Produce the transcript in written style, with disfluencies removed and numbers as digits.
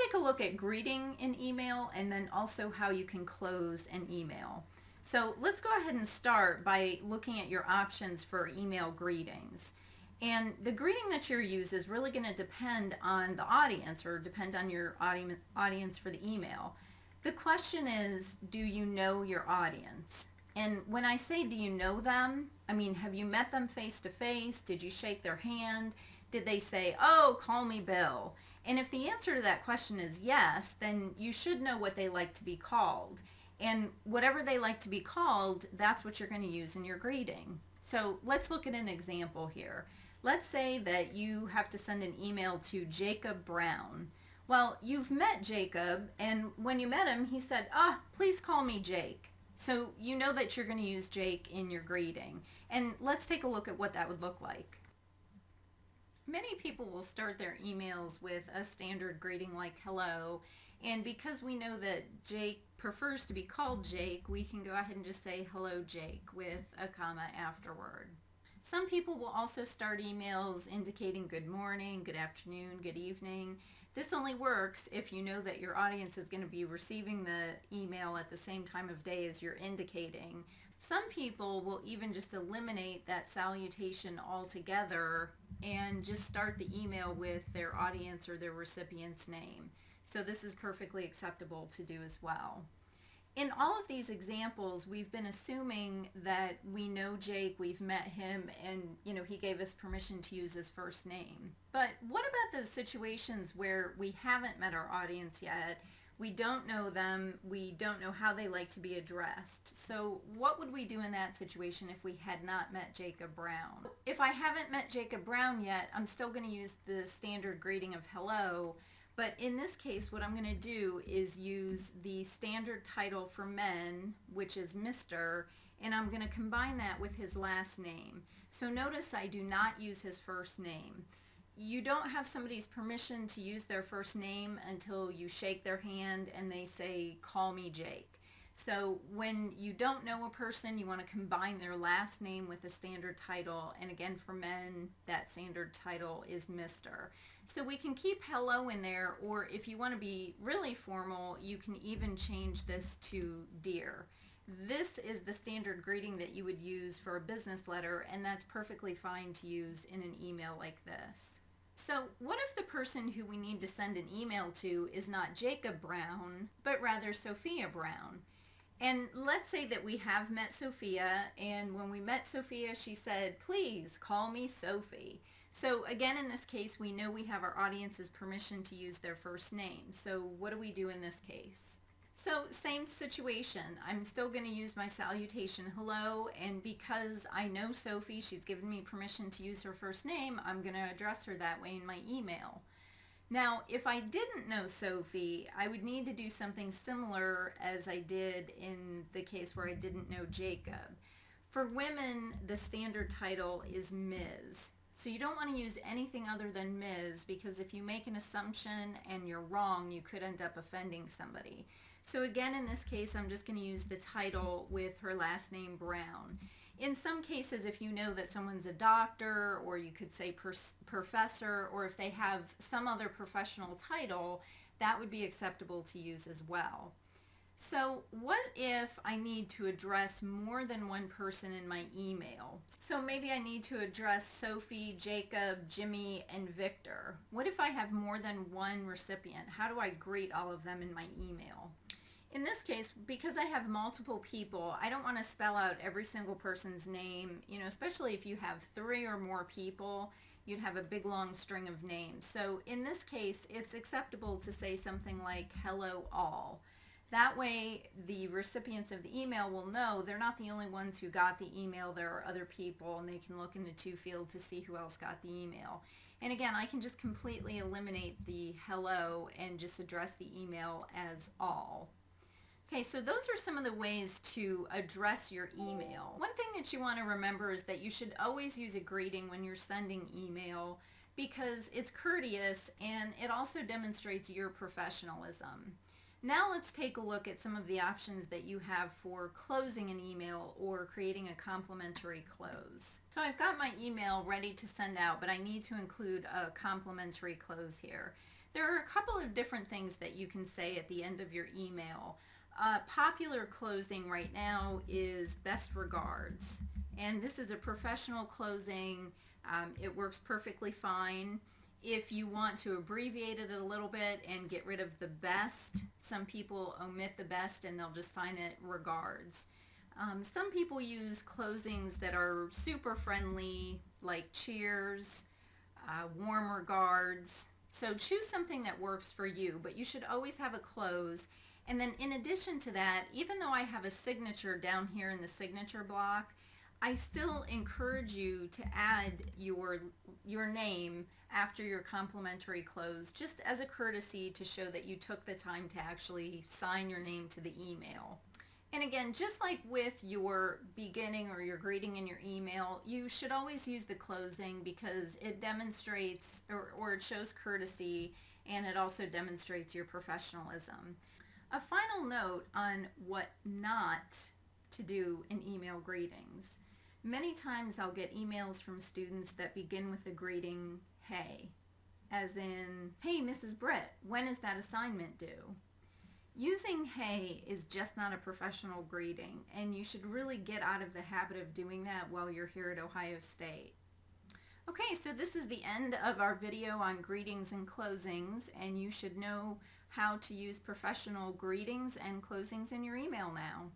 take a look at greeting an email and then also how you can close an email. So let's go ahead and start by looking at your options for email greetings. And the greeting that you use is really going to depend on the audience or depend on your audience for the email. The question is, do you know your audience? And when I say do you know them, I mean, have you met them face to face? Did you shake their hand? Did they say, oh, call me Bill? And if the answer to that question is yes, then you should know what they like to be called. And whatever they like to be called, that's what you're going to use in your greeting. So let's look at an example here. Let's say that you have to send an email to Jacob Brown. Well, you've met Jacob, and when you met him, he said, please call me Jake. So you know that you're going to use Jake in your greeting. And let's take a look at what that would look like. Many people will start their emails with a standard greeting like hello, and because we know that Jake prefers to be called Jake, we can go ahead and just say hello Jake with a comma afterward. Some people will also start emails indicating good morning, good afternoon, good evening. This only works if you know that your audience is going to be receiving the email at the same time of day as you're indicating. Some people will even just eliminate that salutation altogether and just start the email with their audience or their recipient's name. So this is perfectly acceptable to do as well. In all of these examples, we've been assuming that we know Jake, we've met him, and he gave us permission to use his first name. But what about those situations where we haven't met our audience yet? We don't know them, we don't know how they like to be addressed. So what would we do in that situation if we had not met Jacob Brown? If I haven't met Jacob Brown yet, I'm still going to use the standard greeting of hello. But in this case, what I'm going to do is use the standard title for men, which is Mr., and I'm going to combine that with his last name. So notice I do not use his first name. You don't have somebody's permission to use their first name until you shake their hand and they say, call me Jake. So when you don't know a person, you want to combine their last name with a standard title. And again, for men, that standard title is Mr. So we can keep hello in there, or if you want to be really formal, you can even change this to dear. This is the standard greeting that you would use for a business letter, and that's perfectly fine to use in an email like this. So what if the person who we need to send an email to is not Jacob Brown, but rather Sophia Brown? And let's say that we have met Sophia, and when we met Sophia, she said, please call me Sophie. So again, in this case, we know we have our audience's permission to use their first name. So what do we do in this case? So same situation. I'm still going to use my salutation hello, and because I know Sophie, she's given me permission to use her first name, I'm going to address her that way in my email. Now, if I didn't know Sophie, I would need to do something similar as I did in the case where I didn't know Jacob. For women, the standard title is Ms. So you don't want to use anything other than Ms. because if you make an assumption and you're wrong, you could end up offending somebody. So again, in this case, I'm just going to use the title with her last name Brown. In some cases, if you know that someone's a doctor, or you could say professor, or if they have some other professional title, that would be acceptable to use as well. So what if I need to address more than one person in my email? So maybe I need to address Sophie, Jacob, Jimmy, and Victor. What if I have more than one recipient? How do I greet all of them in my email? In this case, because I have multiple people, I don't want to spell out every single person's name, especially if you have 3 or more people, you'd have a big long string of names. So in this case, it's acceptable to say something like hello all. That way, the recipients of the email will know they're not the only ones who got the email. There are other people, and they can look in the to field to see who else got the email. And again, I can just completely eliminate the hello and just address the email as all. Okay, so those are some of the ways to address your email. One thing that you want to remember is that you should always use a greeting when you're sending email because it's courteous and it also demonstrates your professionalism. Now let's take a look at some of the options that you have for closing an email or creating a complimentary close. So I've got my email ready to send out, but I need to include a complimentary close here. There are a couple of different things that you can say at the end of your email. Popular closing right now is best regards. And this is a professional closing. It works perfectly fine. If you want to abbreviate it a little bit and get rid of the best, some people omit the best and they'll just sign it regards. Some people use closings that are super friendly, like cheers, warm regards. So choose something that works for you, but you should always have a close. And then in addition to that, even though I have a signature down here in the signature block, I still encourage you to add your name after your complimentary close, just as a courtesy to show that you took the time to actually sign your name to the email. And again, just like with your beginning or your greeting in your email, you should always use the closing because it demonstrates or it shows courtesy, and it also demonstrates your professionalism. A final note on what not to do in email greetings. Many times I'll get emails from students that begin with the greeting, hey, as in, hey, Mrs. Britt, when is that assignment due? Using hey is just not a professional greeting, and you should really get out of the habit of doing that while you're here at Ohio State. Okay, so this is the end of our video on greetings and closings, and you should know how to use professional greetings and closings in your email now.